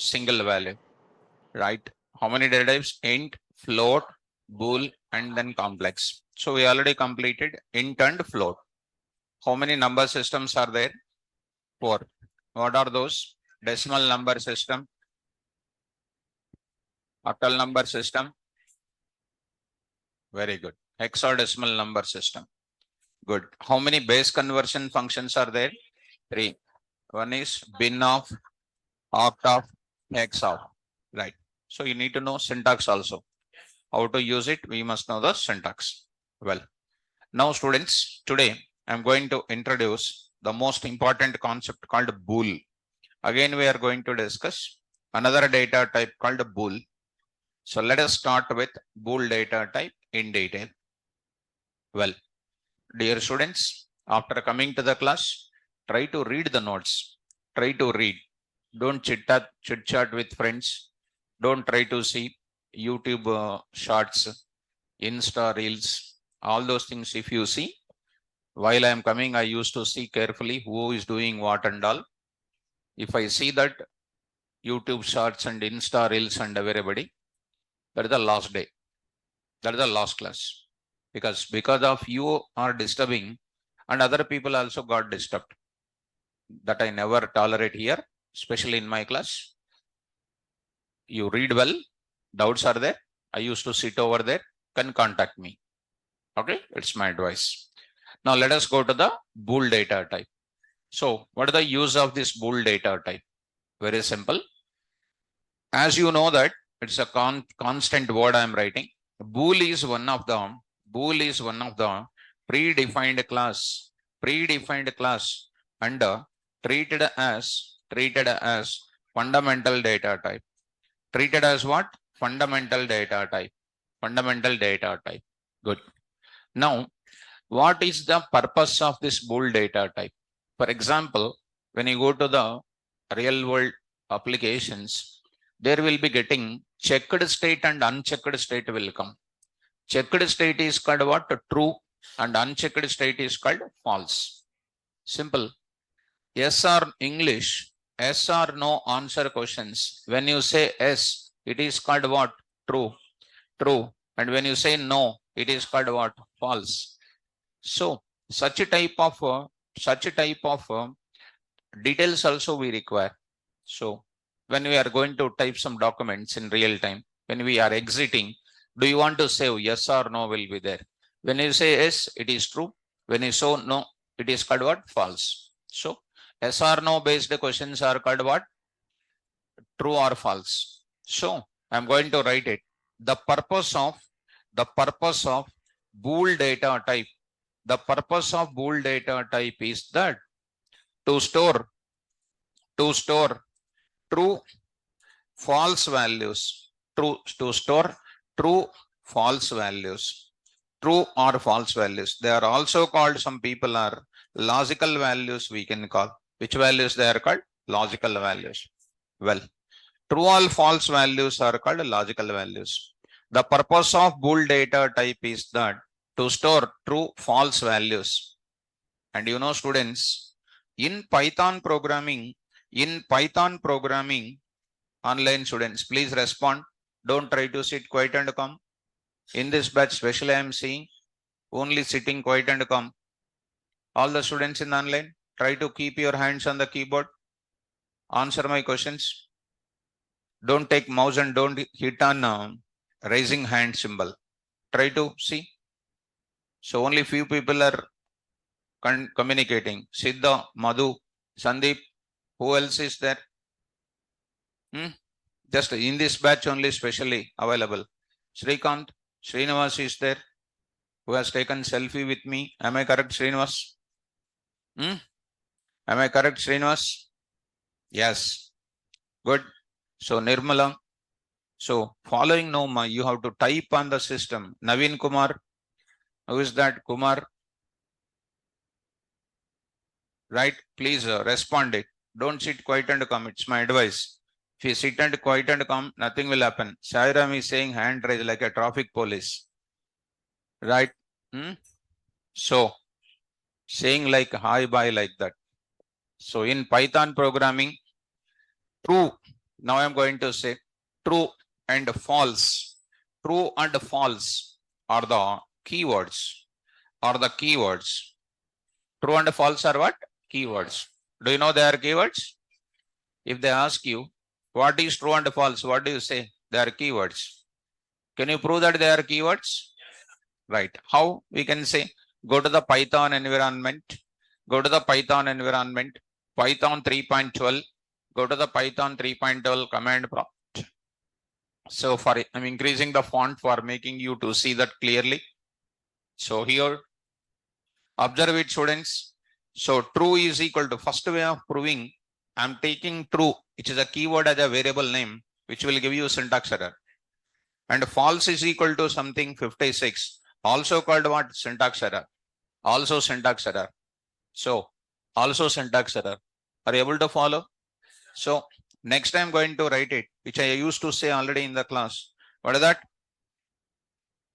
single value, right? How many data types? Int, float, bool, and then complex. So we already completed int and float. How many number systems are there? 4. What are those? Decimal number system, octal number system. Very good. Hexadecimal number system. Good. How many base conversion functions are there? 3. One is bin of, oct of, hex of. Right. So you need to know syntax also. How to use it? We must know the syntax. Well, now students, today I'm going to introduce the most important concept called bool. Again, we are going to discuss another data type called bool. So let us start with bool data type in detail. Well, dear students, after coming to the class, try to read the notes. Try to read. Don't chit chat with friends. Don't try to see YouTube shorts, Insta reels, all those things. If you see, while I am coming, I used to see carefully who is doing what and all. If I see that YouTube shorts and Insta reels and everybody, that is the last day. That is the last class. Because of you are disturbing and other people also got disturbed. That I never tolerate here, especially in my class. You read well, doubts are there. I used to sit over there, can contact me. Okay, it's my advice. Now let us go to the bool data type. So what is the use of this bool data type? Very simple. As you know that it's a constant word I am writing. Bool is one of the predefined class and treated as fundamental data type. Treated as what? Fundamental data type. Good. Now, what is the purpose of this bool data type? For example, when you go to the real world applications, there will be getting checked state and unchecked state will come. Checked state is called what? True, and unchecked state is called false. Simple. Yes or English, yes or no answer questions. When you say yes, it is called what? True. And when you say no, it is called what? False. So such a type of details also we require. So when we are going to type some documents in real time, when we are exiting, do you want to say yes or no will be there? When you say yes, it is true. When you say no, it is called what? False. So yes or no based questions are called what? True or false. So I'm going to write it. The purpose of bool data type. The purpose of bool data type is that to store true, false values. To store true, false values. True or false values. They are also called, some people are logical values we can call. Which values they are called? Logical values. Well, true or false values are called logical values. The purpose of bool data type is that to store true, false values. And you know, students, in Python programming, online students, please respond. Don't try to sit quiet and calm. In this batch, especially I am seeing only sitting quiet and calm. All the students in online, try to keep your hands on the keyboard. Answer my questions. Don't take mouse and don't hit on raising hand symbol. Try to see. So only few people are communicating. Siddha, Madhu, Sandeep, who else is there? Just in this batch only specially available. Srikanth, Srinivas is there, who has taken selfie with me. Am I correct, Srinivas? Am I correct, Srinivas? Yes. Good. So Nirmala. So following Noma, you have to type on the system. Naveen Kumar. Who is that? Kumar. Right? Please respond it. Don't sit quiet and come. It's my advice. If you sit and quiet and come, nothing will happen. Sairam is saying hand raise like a traffic police. Right? So saying like hi bye like that. So in Python programming, true Now I am going to say true and false. True and false are the keywords. Are the keywords. True and false are what? Keywords. Do you know they are keywords? If they ask you, what is true and false? What do you say? They are keywords. Can you prove that they are keywords? Right. How we can say? Go to the Python environment. Go to the Python environment. Python 3.12. Go to the Python 3.12 command prompt. So I'm increasing the font for making you to see that clearly. So here, observe it, students. So true is equal to, first way of proving, I'm taking true, which is a keyword as a variable name, which will give you syntax error. And false is equal to something 56, also called what? Syntax error. Also syntax error. So also syntax error. Are you able to follow? So next I'm going to write it, which I used to say already in the class. What is that?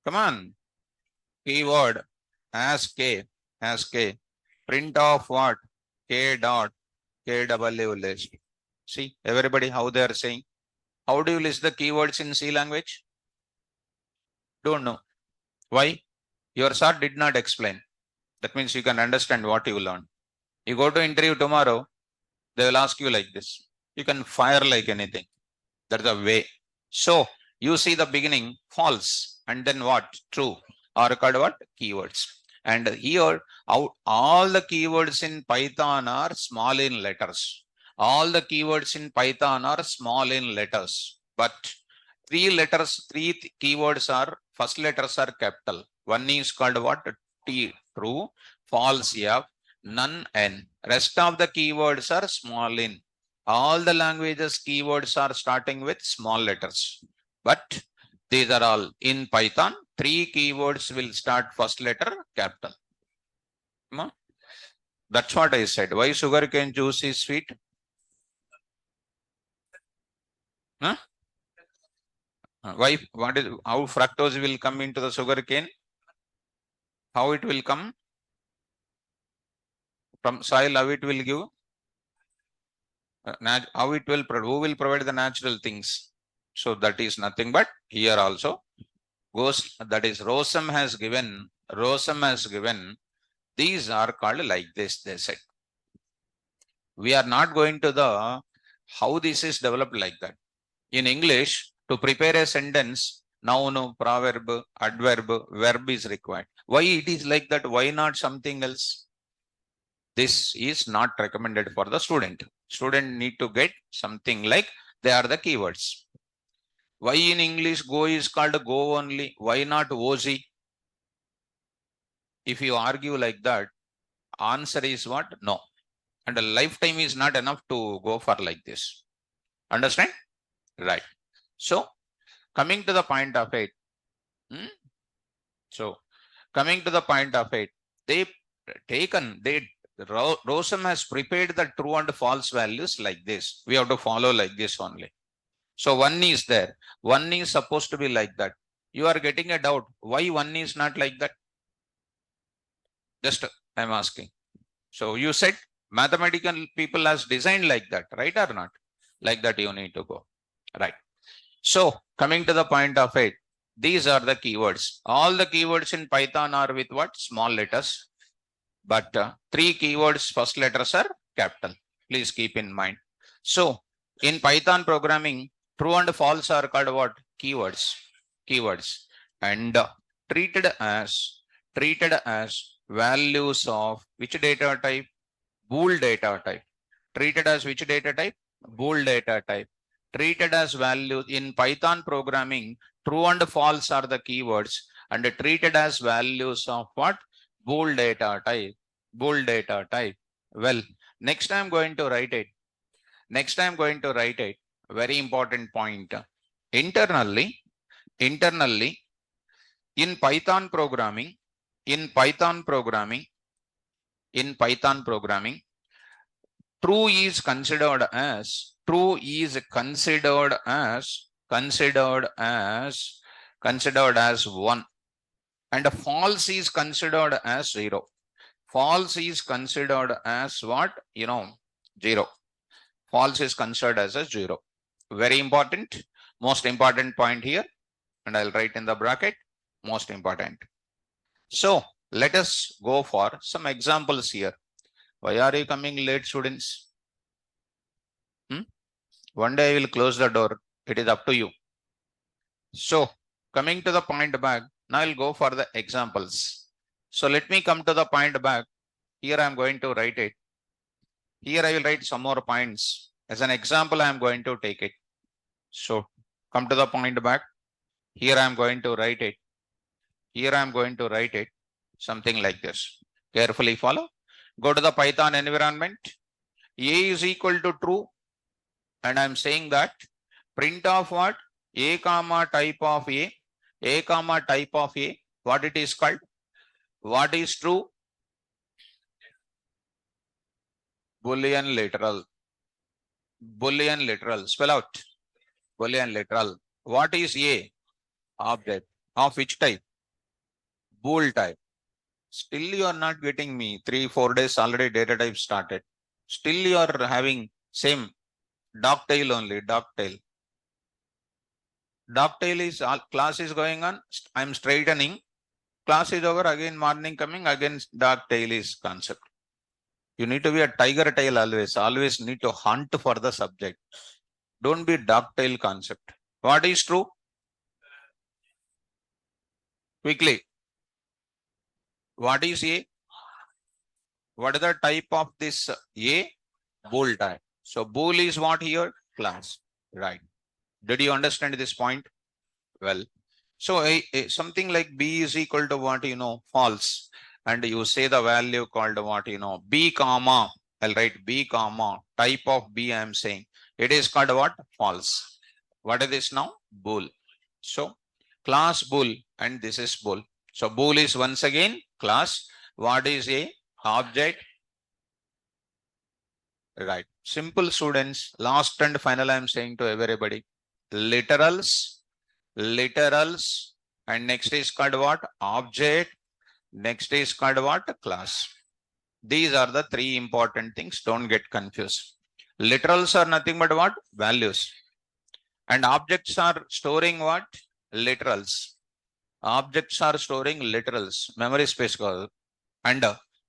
Come on. Keyword as K, print of what? K dot KW list. See, everybody how they are saying. How do you list the keywords in C language? Don't know. Why? Your sir did not explain. That means you can understand what you learn. You go to interview tomorrow, they will ask you like this. You can fire like anything. That's the way. So you see the beginning false and then what? True. Or called what? Keywords. And here all the keywords in Python are small in letters. All the keywords in Python are small in letters. But three keywords are, first letters are capital. One is called what? T, true, false F, none N. Rest of the keywords are small in. All the languages keywords are starting with small letters. But these are all in Python. Three keywords will start first letter capital. That's what I said. Why sugarcane juice is sweet? Huh? Why? What is? How fructose will come into the sugarcane? How it will come? From soil, how it will give? How it will? Who will provide the natural things? So that is nothing but here also goes. That is Rossum has given. Rossum has given. These are called like this. They said. We are not going to the how this is developed like that. In English, to prepare a sentence, noun, proverb, adverb, verb is required. Why it is like that? Why not something else? This is not recommended for the student. Student need to get something like they are the keywords. Why in English go is called go only? Why not OZ? If you argue like that, answer is what? No. And a lifetime is not enough to go for like this. Understand? Right. So coming to the point of it. So coming to the point of it, Rossum has prepared the true and false values like this. We have to follow like this only. So one is there. One is supposed to be like that. You are getting a doubt. Why one is not like that? Just I'm asking. So you said mathematical people has designed like that, right or not? Like that you need to go. Right. So coming to the point of it, these are the keywords. All the keywords in Python are with what? Small letters. But three keywords, first letters are capital. Please keep in mind. So in Python programming, true and false are called what? Keywords. And treated as values of which data type? Bool data type. Treated as which data type? Bool data type. Treated as values in Python programming, true and false are the keywords and treated as values of what? Bool data type. Well, next I'm going to write it. Very important point. Internally, in Python programming, true is considered as one, and false is considered as 0. False is considered as what? 0. False is considered as a 0. Very important, most important point here, and I'll write in the bracket, most important. So let us go for some examples here. Why are you coming late, students? One day I will close the door. It is up to you. So coming to the point back, now I'll go for the examples. So let me come to the point back. Here I am going to write it. Here I will write some more points. As an example, I am going to take it. So come to the point back. Here I am going to write it. Here I am going to write it. Something like this. Carefully follow. Go to the Python environment. A is equal to true. And I am saying that print of what? A comma type of A comma type of A. What it is called? What is true? Boolean literal. Boolean literal. Spell out. Boolean literal. What is A? Object. Of which type? Bool type. Still you are not getting me. 3-4 days already data type started. Still you are having same Doctail only. Doctail. Doctail is class is going on. I'm straightening. Class is over. Again morning coming. Again Doctail is concept. You need to be a tiger tail always. Always need to hunt for the subject. Don't be Doctail concept. What is true? Quickly. What is A? What is the type of this A? Bool type. So bool is what here? Class. Right. Did you understand this point? Well, so something like B is equal to what, false. And you say the value called what, B comma. I'll write B comma. Type of B I am saying. It is called what? False. What is this now? Bool. So class bool and this is bool. So bool is once again class. What is A? Object. Right. Simple students. Last and final I am saying to everybody. Literals. Literals. And next is called what? Object. Next is called what? Class. These are the three important things. Don't get confused. Literals are nothing but what? Values. And objects are storing what? Literals. Objects are storing literals. Memory space. And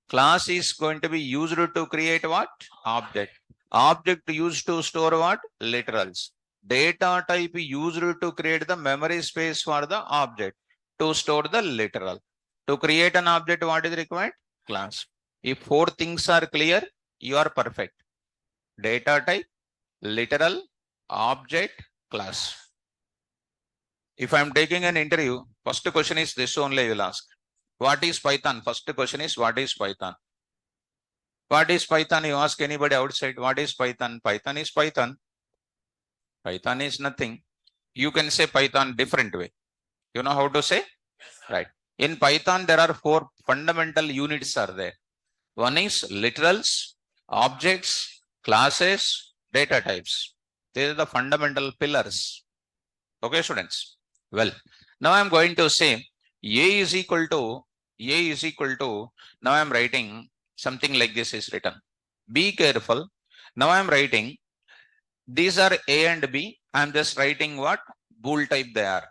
class is going to be used to create what? Object. Object used to store what? Literals. Data type used to create the memory space for the object to store the literal. To create an object, what is required? Class. If 4 things are clear, you are perfect. Data type, literal, object, class. If I am taking an interview, first question is this only I will ask. What is Python? First question is what is Python? What is Python? You ask anybody outside, what is Python? Python is Python. Python is nothing. You can say Python different way. You know how to say? Right. In Python, there are 4 fundamental units are there. One is literals, objects, classes, data types. These are the fundamental pillars. Okay, students. Well, now I'm going to say A is equal to, now I'm writing something like this is written. Be careful. Now I'm writing, these are A and B. I'm just writing what? Bool type they are.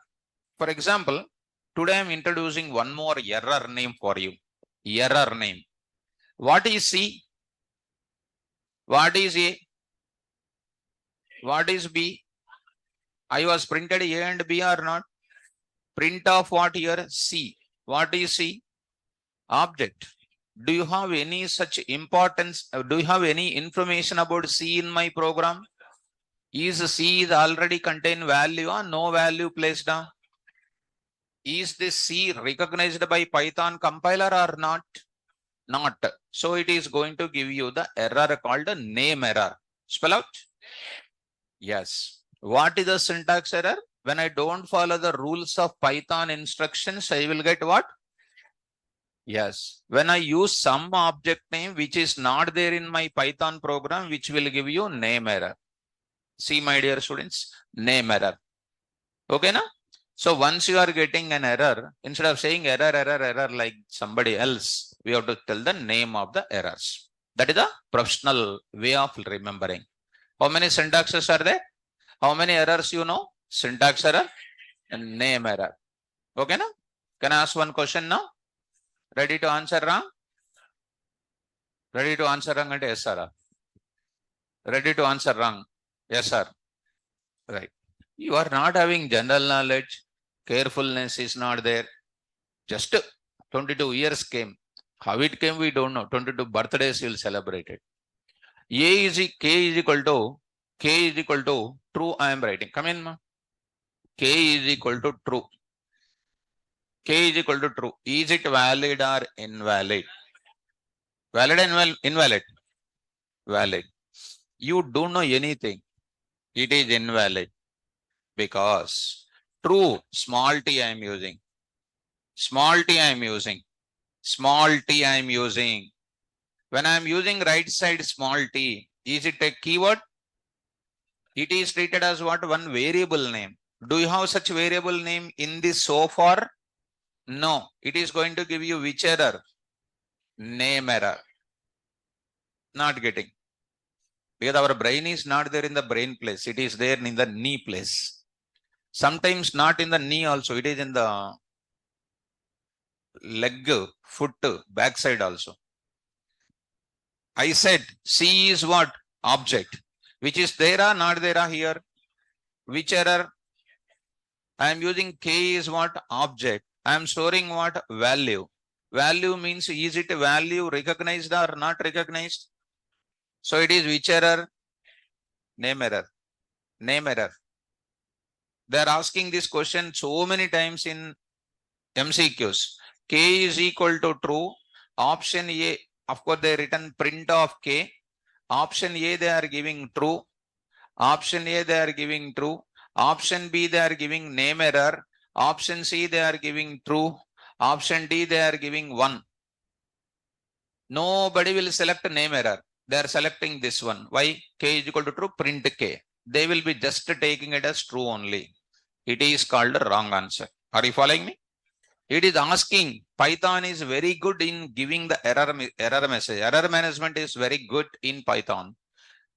For example, today I'm introducing one more error name for you. Error name. What is C? What is A? What is B? I was printed A and B or not? Print of what here? C. What is C? Object. Do you have any such importance? Do you have any information about C in my program? Is C is already contain value or no value placed on? Is this C recognized by Python compiler or not? Not. So it is going to give you the error called a name error. Spell out. Yes. What is the syntax error? When I don't follow the rules of Python instructions, I will get what? Yes. When I use some object name which is not there in my Python program, which will give you name error. See, my dear students, name error. Okay, na? So once you are getting an error, instead of saying error like somebody else, we have to tell the name of the errors. That is the professional way of remembering. How many syntaxes are there? How many errors you know? Syntax error and name error. Okay, now? Can I ask one question now? Ready to answer wrong? Ready to answer wrong? Yes, sir. Ready to answer wrong? Yes, sir. Right. You are not having general knowledge. Carefulness is not there. Just 22 years came. How it came, we don't know. 22 birthdays you'll celebrate it. K is equal to true. I am writing. Come in, ma. K is equal to true. K is equal to true. Is it valid or invalid? Valid and invalid? Valid. You don't know anything. It is invalid because true, small t I am using. Small t I am using. Small t I am using. When I am using right side small t, is it a keyword? It is treated as what? One variable name. Do you have such variable name in this so far? No. It is going to give you which error? Name error. Not getting. Because our brain is not there in the brain place. It is there in the knee place. Sometimes not in the knee also. It is in the leg, foot, backside also. I said C is what? Object. Which is there or not there here? Which error? I am using K is what? Object. I am storing what? Value. Value means is it a value recognized or not recognized? So it is which error? Name error. Name error. They are asking this question so many times in MCQs. K is equal to true. Option A, of course, they written print of K. Option A, they are giving true. Option A, they are giving true. Option B, they are giving name error. Option C, they are giving true. Option D, they are giving 1. Nobody will select name error. They are selecting this one. Why? K is equal to true, print K. They will be just taking it as true only. It is called a wrong answer. Are you following me? It is asking. Python is very good in giving the error message. Error management is very good in Python.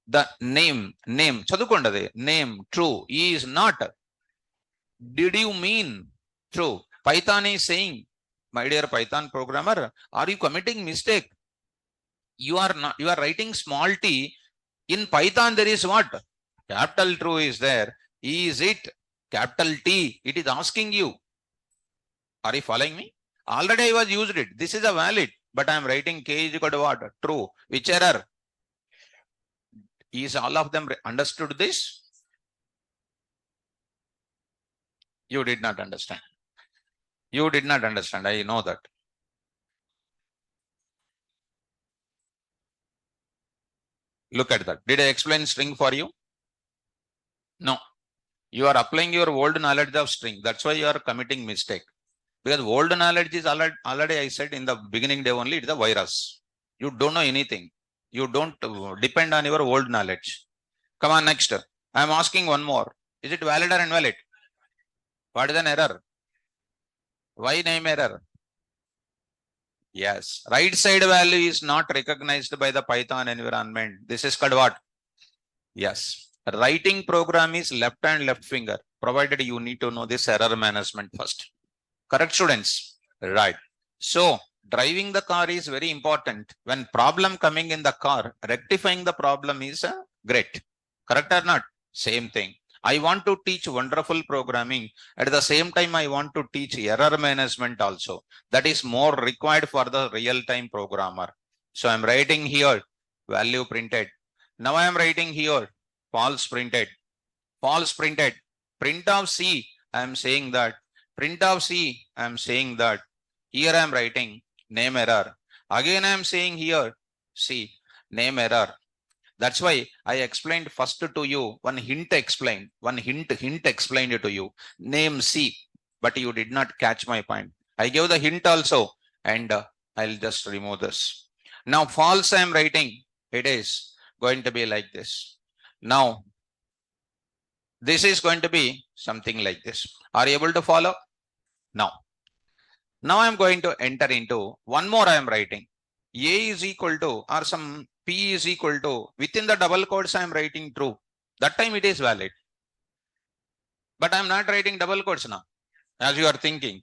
The name, chadukondade, name, true, is not. Did you mean true? Python is saying, my dear Python programmer, are you committing mistake? You are not, you are writing small t. In Python, there is what? Capital true is there. Is it capital T? It is asking you. Are you following me? Already I was used it. This is a valid, but I am writing K is equal to what? True. Which error? Is all of them understood this? You did not understand. You did not understand. I know that. Look at that. Did I explain string for you? No. You are applying your old knowledge of string. That's why you are committing mistake. Because old knowledge is already I said in the beginning day only, it is a virus. You don't know anything. You don't depend on your old knowledge. Come on, next. I am asking one more. Is it valid or invalid? What is an error? Why name error? Yes. Right side value is not recognized by the Python environment. This is called what? Yes. Writing program is left and left finger, provided you need to know this error management first. Correct, students? Right. So, driving the car is very important. When problem coming in the car, rectifying the problem is great. Correct or not? Same thing. I want to teach wonderful programming. At the same time, I want to teach error management also. That is more required for the real-time programmer. So I'm writing here, value printed. Now I am writing here, false printed. False printed. Print of C, I am saying that. Print of C, I am saying that. Here I am writing name error. Again I am saying here, C, name error. That's why I explained first to you, one hint explained to you, name C, but you did not catch my point. I gave the hint also, and I'll just remove this. Now false I am writing, it is going to be like this. Now, this is going to be something like this. Are you able to follow? Now I'm going to enter into one more I am writing. A is equal to, or some P is equal to, within the double quotes I am writing true. That time it is valid. But I'm not writing double quotes now, as you are thinking.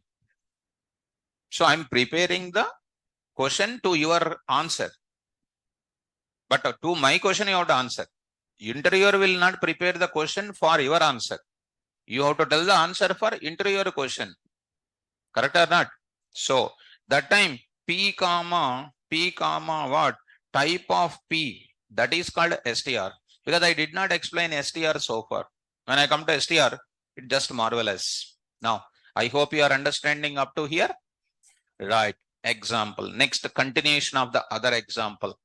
So I'm preparing the question to your answer. But to my question, you have to answer. Interviewer will not prepare the question for your answer. You have to tell the answer for interviewer question. Correct or not? So that time P comma what? Type of P, that is called STR. Because I did not explain STR so far. When I come to STR, it's just marvelous. Now, I hope you are understanding up to here. Right. Example. Next, continuation of the other example.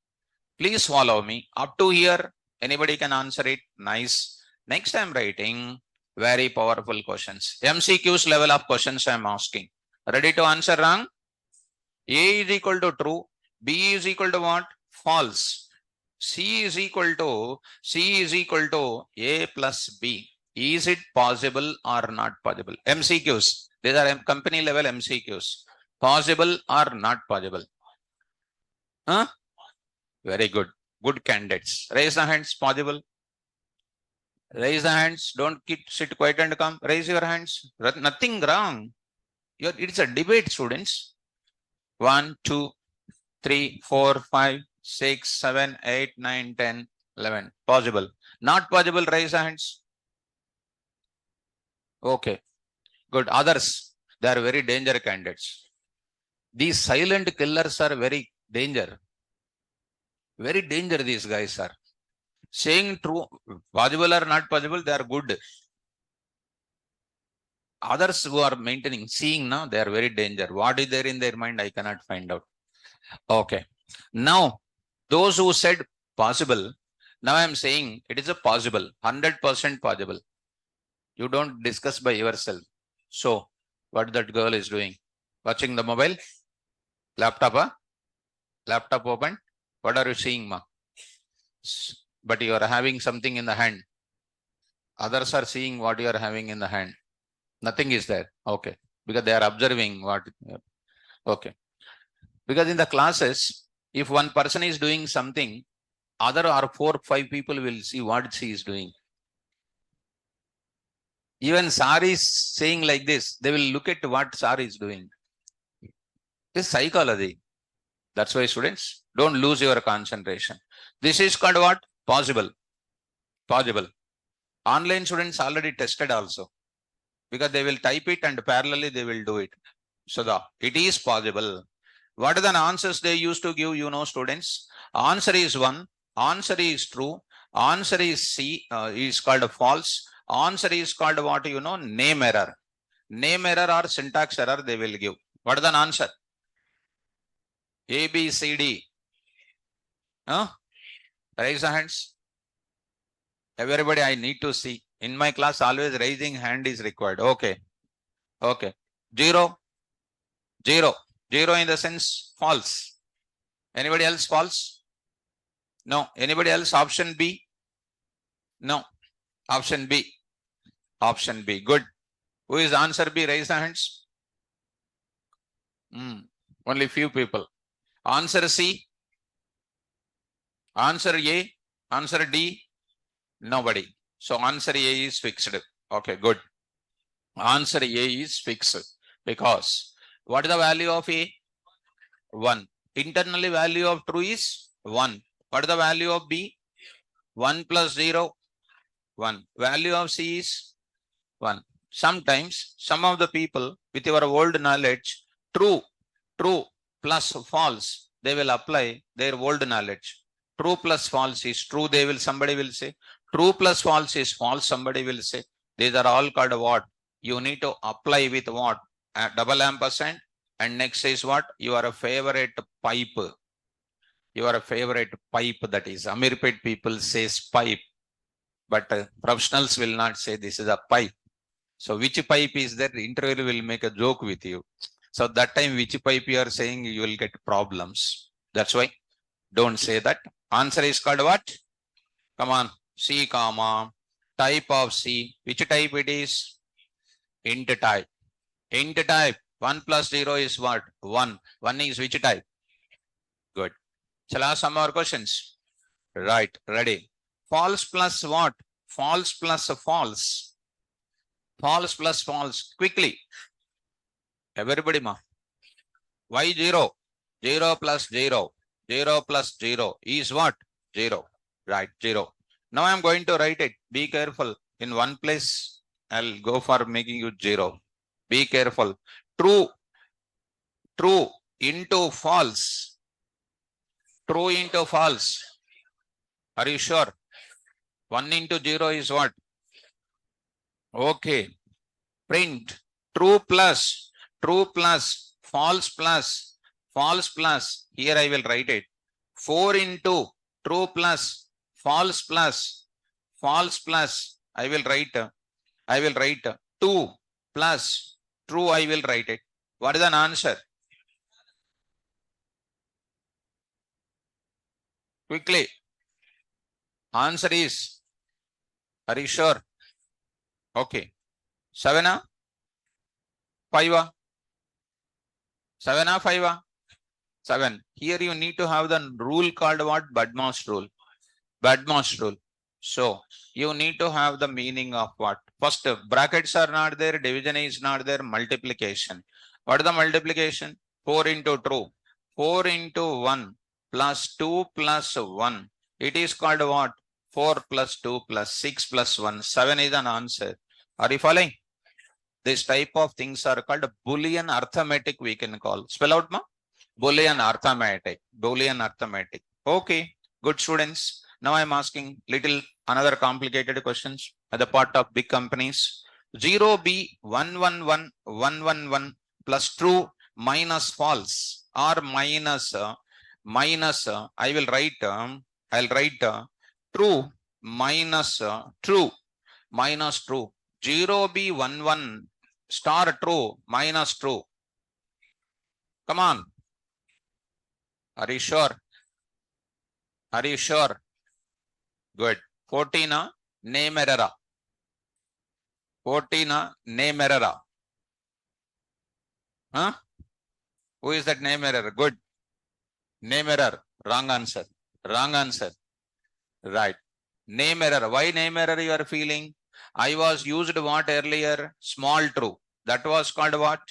Please follow me. Up to here, anybody can answer it. Nice. Next, I'm writing very powerful questions. MCQs level of questions I'm asking. Ready to answer wrong? A is equal to true. B is equal to what? False. C is equal to A plus B. Is it possible or not possible? MCQs. These are company level MCQs. Possible or not possible? Huh? Very good. Good candidates. Raise the hands. Possible. Raise the hands. Don't sit quiet and come. Raise your hands. Nothing wrong. It's a debate, students. 1, 2, 3, 4, 5, 6, 7, 8, 9, 10, 11. Possible. Not possible. Raise the hands. Okay. Good. Others, they are very danger candidates. These silent killers are very danger. Very danger these guys are. Saying true, possible or not possible, they are good. Others who are maintaining, seeing now, they are very danger. What is there in their mind, I cannot find out. Okay. Now, those who said possible, now I am saying it is a possible, 100% possible. You don't discuss by yourself. So, what that girl is doing? Watching the mobile? Laptop, huh? Laptop open? What are you seeing, ma? But you are having something in the hand. Others are seeing what you are having in the hand. Nothing is there. Okay. Because they are observing what. Okay. Because in the classes, if one person is doing something, other or 4 or 5 people will see what she is doing. Even Sari is saying like this, they will look at what Sari is doing. This is psychology. That's why, students, don't lose your concentration. This is called what? Possible. Possible. Online students already tested also. Because they will type it and parallelly they will do it. So it is possible. What are the answers they used to give, you know, students? Answer is 1. Answer is true. Answer is C, is called false. Answer is called what, you know? Name error. Name error or syntax error they will give. What is the answer? A, B, C, D. Huh? Raise the hands. Everybody, I need to see. In my class, always raising hand is required. Okay. Okay. 0. 0. 0 in the sense false. Anybody else false? No. Anybody else? Option B? No. Option B. Option B. Good. Who is answer B? Raise the hands. Only few people. Answer C. Answer A. Answer D. Nobody. So answer A is fixed. Okay, good. Answer A is fixed because what is the value of A? 1. Internally value of true is 1. What is the value of B? 1 plus 0, 1. Value of C is 1. Sometimes some of the people with your old knowledge, true plus false, they will apply their old knowledge. True plus false is true, somebody will say. True plus false is false, somebody will say. These are all called what? You need to apply with what? Double ampersand. And next is what? Your favorite pipe. Your favorite pipe, that is. Amirpet people says pipe. But professionals will not say this is a pipe. So which pipe is there? The interviewer will make a joke with you. So that time which pipe you are saying, you will get problems. That's why don't say that. Answer is called what? Come on. C comma. Type of C. Which type it is? Int type. Int type. 1 plus 0 is what? 1. 1 is which type? Good. Shall I ask some more questions? Right. Ready. False plus what? False plus false. False plus false. Quickly. Everybody ma. Why 0? 0 plus 0. 0 plus 0 is what? 0. Right, 0. Now I'm going to write it. Be careful. In one place, I'll go for making you 0. Be careful. True. True into false. True into false. Are you sure? 1 into 0 is what? Okay. Print. True plus. True plus. False plus. False plus. Here I will write it. 4 into true plus. False plus. False plus. I will write 2 plus true. I will write it. What is an answer? Quickly. Answer is, are you sure? Okay. 7 5 7 5 7. Here you need to have the rule called what? Badmash rule. Badmash rule. So you need to have the meaning of what? First, brackets are not there, division is not there, multiplication. What is the multiplication? 4 into true. 4 into 1 plus 2 plus 1. It is called what? 4 plus 2 plus 6 plus 1. 7 is an answer. Are you following? This type of things are called Boolean arithmetic, we can call. Spell out, ma? Boolean arithmetic. Boolean arithmetic. Okay, good students. Now I'm asking little another complicated questions at the part of big companies. 0B 111 plus true minus false or minus I will write true minus true minus true. 0B 11 star true minus true. Come on. Are you sure? Are you sure? Good. 14 name error. 14 name error. Huh? Who is that name error? Good. Name error. Wrong answer. Wrong answer. Right. Name error. Why name error you are feeling? I was used what earlier? Small true. That was called what?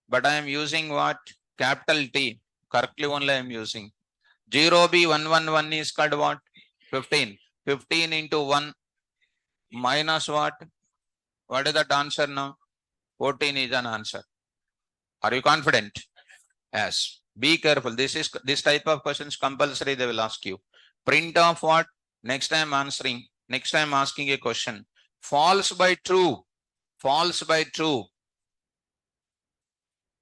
But I am using what? Capital T. Correctly only I am using. 0B 111 is called what? 15. 15 into 1 minus what? What is that answer now? 14 is an answer. Are you confident? Yes. Be careful. This type of questions compulsory they will ask you. Print off what? Next time answering. Next time asking a question. False by true. False by true.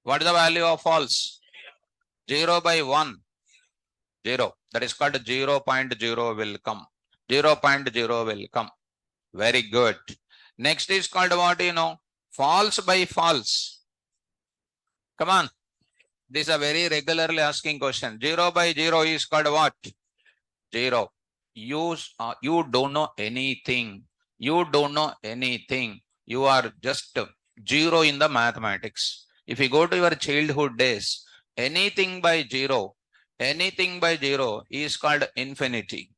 What is the value of false? 0 by 1. 0. That is called 0.0 will come. 0.0 will come. Very good. Next is called what you know? False by false. Come on. This is a very regularly asking question. 0 by 0 is called what? 0. You don't know anything. You don't know anything. You are just 0 in the mathematics. If you go to your childhood days, anything by 0 is called infinity.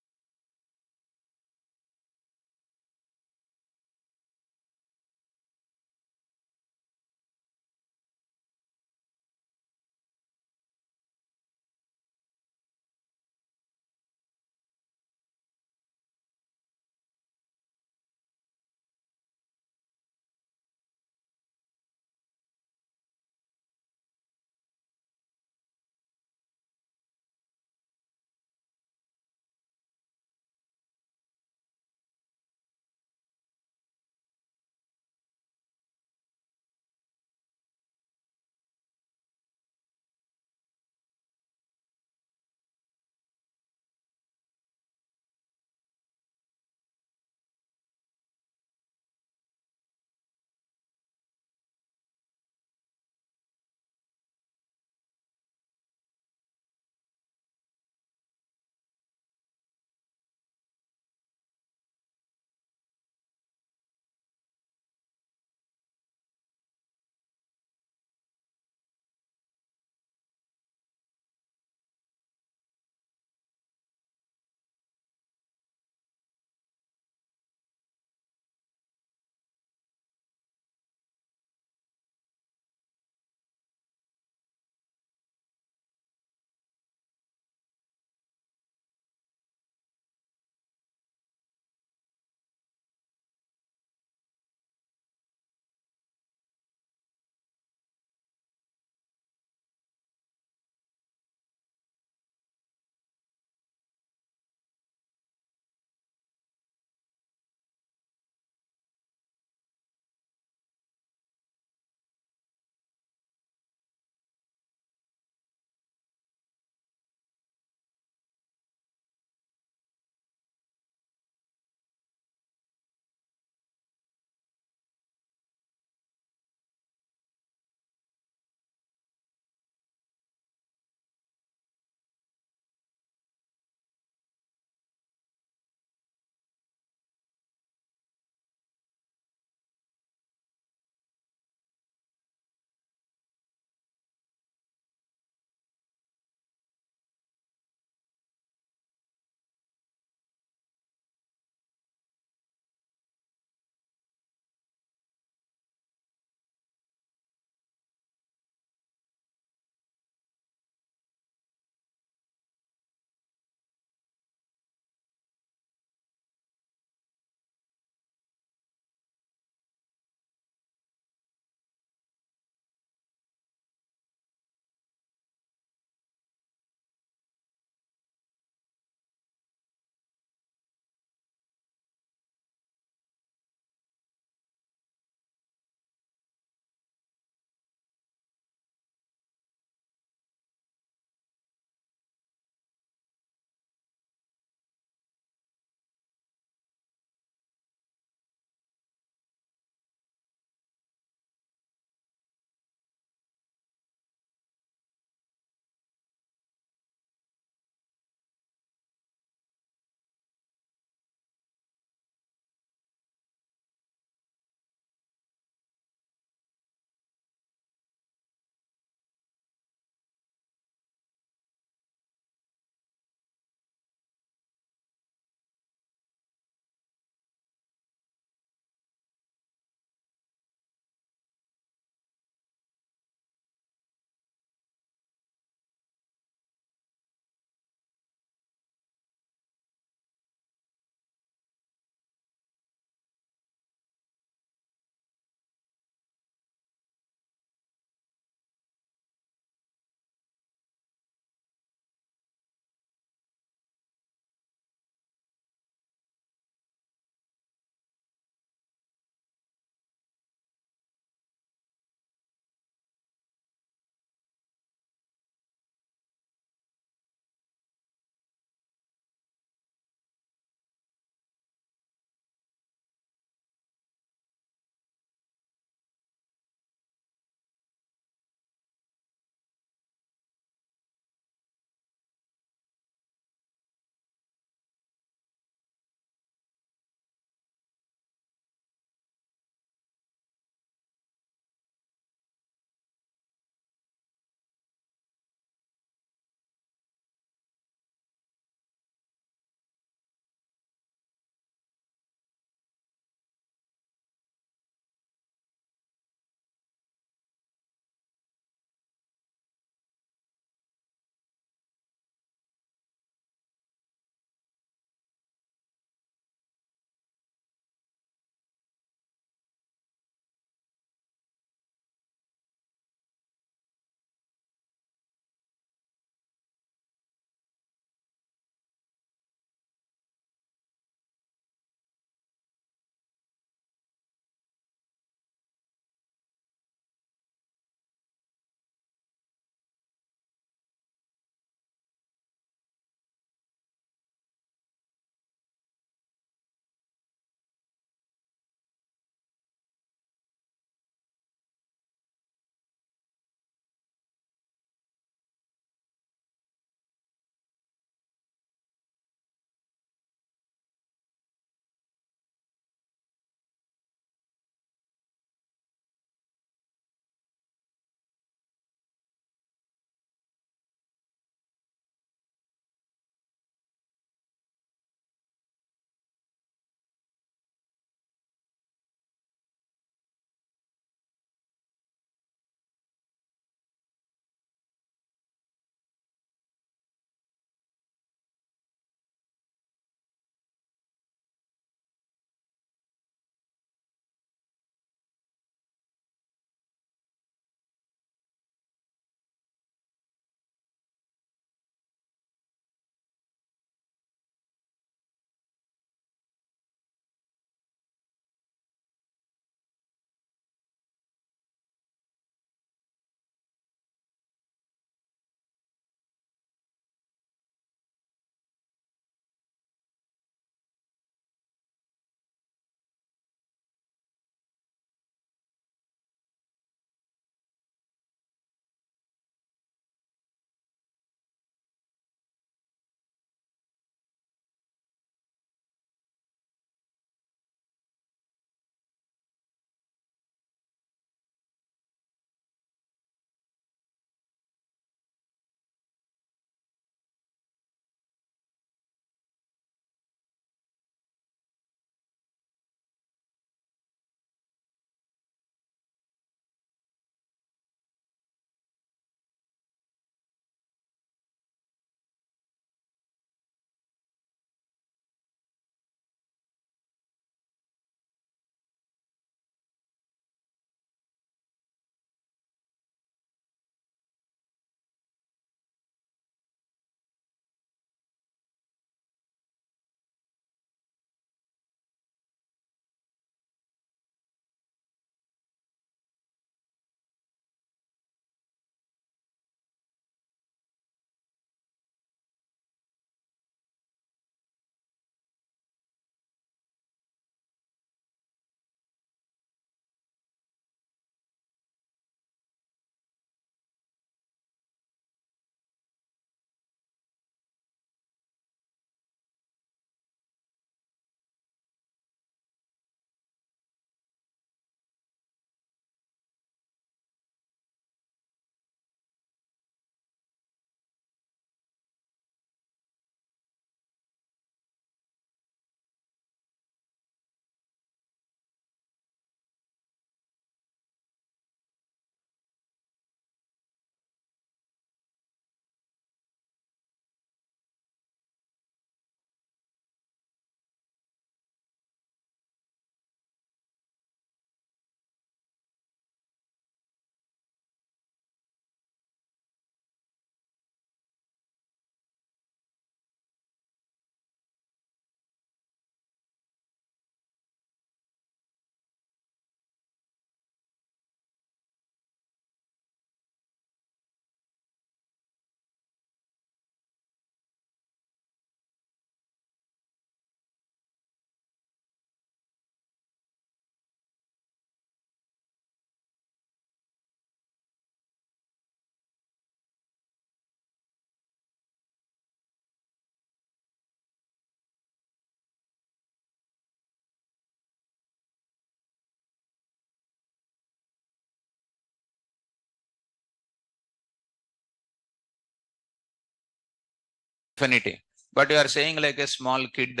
infinity. But you are saying like a small kid,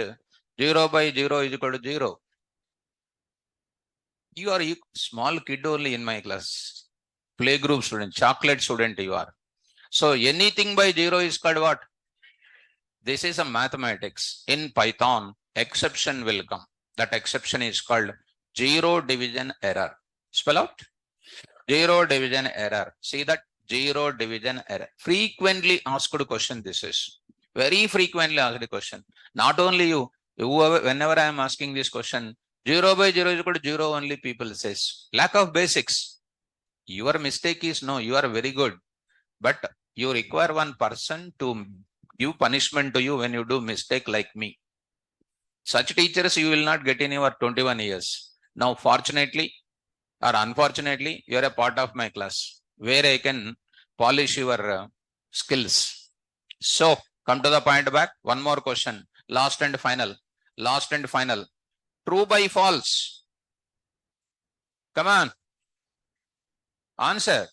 0 by 0 is equal to 0. You are small kid only in my class. Playgroup student, chocolate student you are. So anything by 0 is called what? This is a mathematics. In Python, exception will come. That exception is called zero division error. Spell out. Zero division error. See that? Zero division error. Frequently asked question this is. Very frequently asked question. Not only you, whoever, whenever I am asking this question, 0 by 0 is equal to 0 only people says. Lack of basics. Your mistake is no, you are very good. But you require one person to give punishment to you when you do mistake like me. Such teachers you will not get in your 21 years. Now, fortunately or unfortunately, you are a part of my class where I can polish your skills. So, come to the point back. One more question. Last and final. Last and final. True by false. Come on. Answer.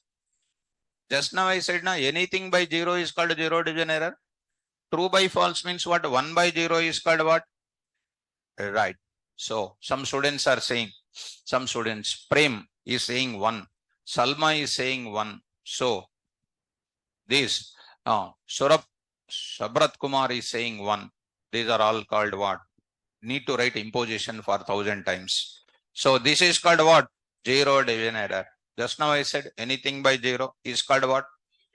Just now I said now anything by 0 is called zero division error. True by false means what? 1 by 0 is called what? Right. So some students are saying, some students, Prem is saying 1, Salma is saying 1. So this, Sabrat Kumar is saying 1. These are all called what? Need to write imposition for 1000 times. So this is called what? Zero division error. Just now I said anything by 0 is called what?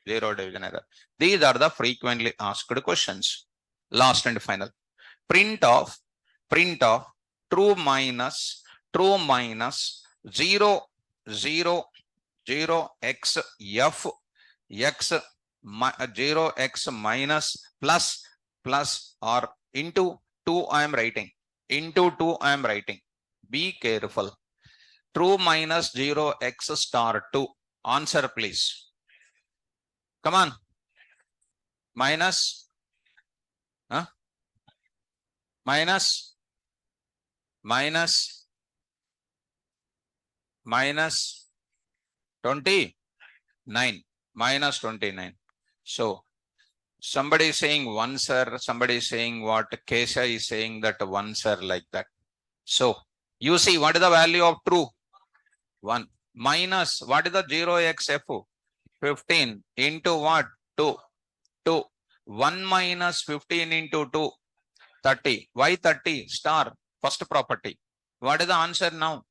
Zero division error. These are the frequently asked questions. Last and final. Print of true minus 0 0 0 x f x 0 x minus plus or into 2 I am writing. Into 2 I am writing. Be careful. True minus 0 x star 2. Answer please. Come on. Minus. Huh? Minus 29. Minus 29. So somebody is saying 1 sir, somebody is saying what? Kesha is saying that 1 sir, like that. So you see what is the value of true? 1. Minus what is the 0xf? 15 into what? 2. 1 minus 15 into 2. 30. Why 30? Star. First property. What is the answer now?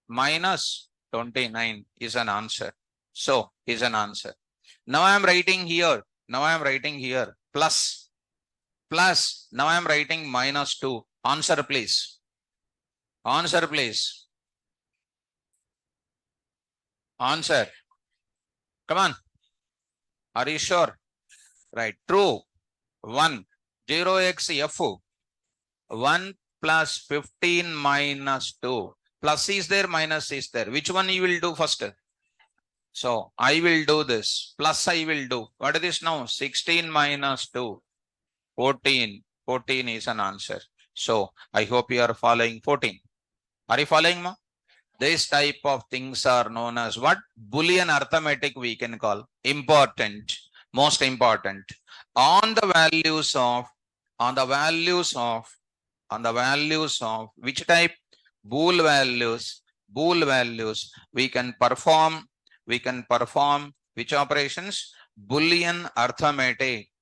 Minus 29 is an answer. So is an answer. Now I am writing here. Plus. Now I am writing minus 2. Answer please. Answer please. Answer. Come on. Are you sure? Right. True. 1. 0xf. 1 plus 15 minus 2. Plus is there, minus is there. Which one you will do first? So I will do this. Plus I will do. What is this now? 16 minus 2. 14. 14 is an answer. So I hope you are following 14. Are you following, ma? This type of things are known as what? Boolean arithmetic we can call. Important. Most important. On the values of which type? Bool values, we can perform which operations? Boolean arithmetic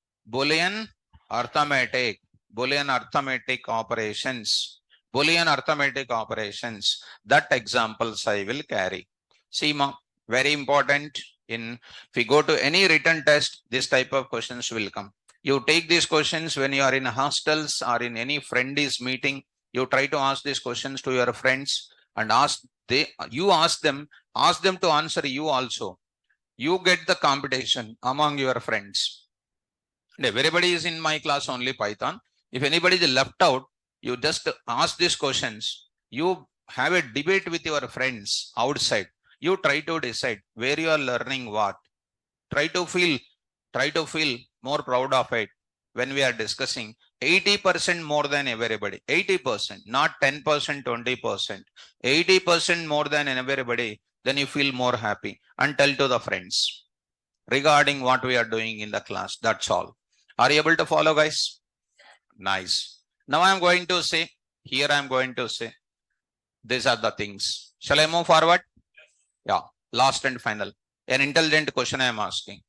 operations. That examples I will carry. See, ma, very important. If we go to any written test, this type of questions will come. You take these questions when you are in hostels or in any friend's meeting. You try to ask these questions to your friends and ask them to answer you also. You get the competition among your friends. And everybody is in my class only Python. If anybody is left out, you just ask these questions. You have a debate with your friends outside. You try to decide where you are learning what. Try to feel more proud of it when we are discussing. 80% more than everybody. 80%, not 10%, 20%. 80% more than everybody. Then you feel more happy and tell to the friends regarding what we are doing in the class. That's all. Are you able to follow, guys? Nice. Now I am going to say, here I am going to say, these are the things. Shall I move forward? Yeah. Last and final. An intelligent question I am asking.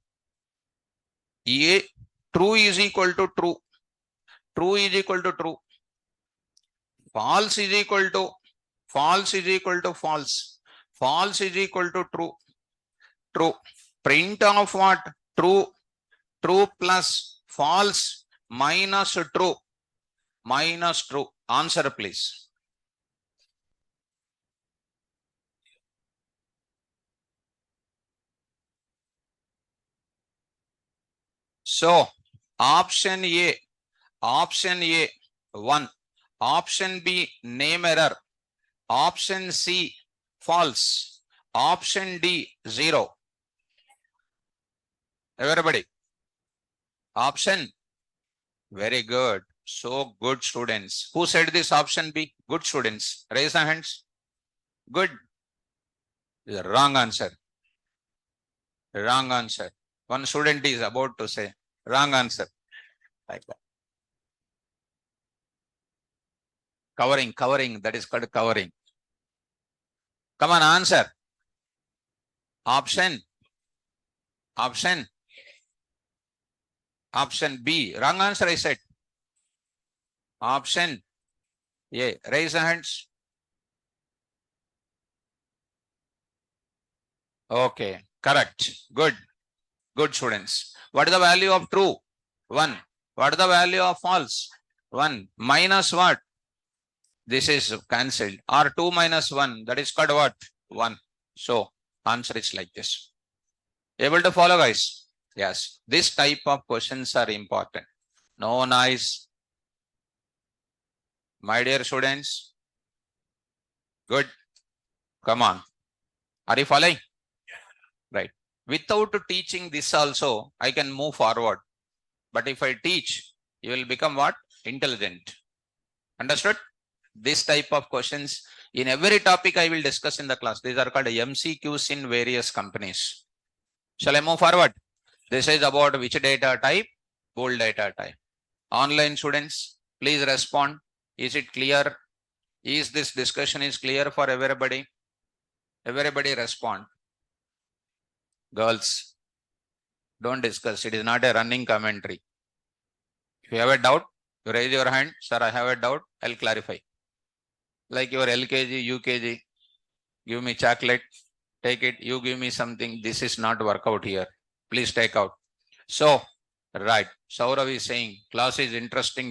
A, true is equal to true. True is equal to true. False is equal to false is equal to false. False is equal to true. True. Print of what? True. True plus false minus true. Minus true. Answer, please. So, option A, 1. Option B, name error. Option C, false. Option D, 0. Everybody. Option. Very good. So good, students. Who said this option B? Good students. Raise the hands. Good. Wrong answer. Wrong answer. One student is about to say wrong answer. Like that. Covering. That is called covering. Come on, answer. Option B. Wrong answer, I said. Option A. Raise the hands. Okay, correct. Good. Good, students. What is the value of true? 1. What is the value of false? 1. Minus what? This is cancelled. Or 2 minus 1. That is called what? 1. So, answer is like this. Able to follow, guys? Yes. This type of questions are important. No noise. My dear students. Good. Come on. Are you following? Right. Without teaching this also, I can move forward. But if I teach, you will become what? Intelligent. Understood? This type of questions in every topic I will discuss in the class. These are called MCQs in various companies. Shall I move forward? This is about which data type? Bold data type. Online students, please respond. Is it clear? Is this discussion is clear for everybody? Everybody respond. Girls, don't discuss. It is not a running commentary. If you have a doubt, you raise your hand. Sir, I have a doubt. I'll clarify. Like your LKG, UKG, give me chocolate, take it. You give me something. This is not workout here. Please take out. So, right. Saurav is saying class is interesting.